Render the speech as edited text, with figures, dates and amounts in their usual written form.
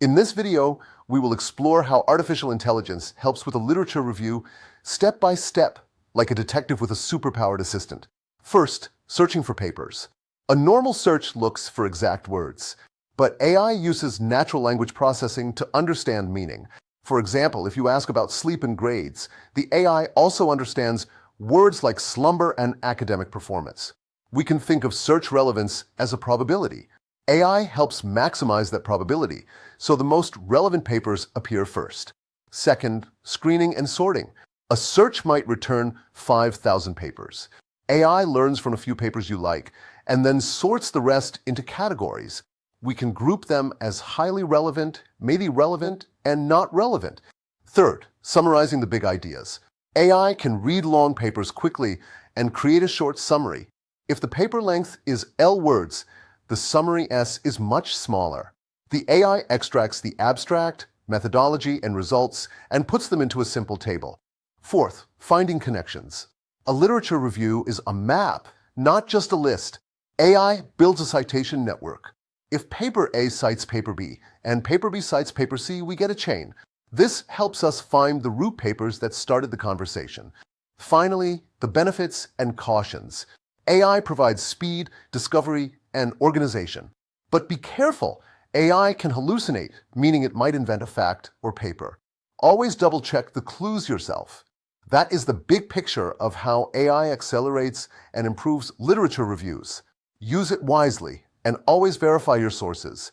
In this video, we will explore how artificial intelligence helps with a literature review step by step, like a detective with a superpowered assistant. First, searching for papers. A normal search looks for exact words, but AI uses natural language processing to understand meaning. For example, if you ask about sleep and grades, the AI also understands words like slumber and academic performance. We can think of search relevance as a probability. AI helps maximize that probability, so the most relevant papers appear first. Second, screening and sorting. A search might return 5,000 papers. AI learns from a few papers you like, and then sorts the rest into categories. We can group them as highly relevant, maybe relevant, and not relevant. Third, summarizing the big ideas. AI can read long papers quickly and create a short summary. If the paper length is L words, the summary S is much smaller. The AI extracts the abstract, methodology, and results and puts them into a simple table. Fourth, finding connections. A literature review is a map, not just a list. AI builds a citation network. If paper A cites paper B and paper B cites paper C, we get a chain. This helps us find the root papers that started the conversation. Finally, the benefits and cautions. AI provides speed, discovery, and organization. But be careful, AI can hallucinate, meaning it might invent a fact or paper. Always double-check the clues yourself. That is the big picture of how AI accelerates and improves literature reviews. Use it wisely and always verify your sources.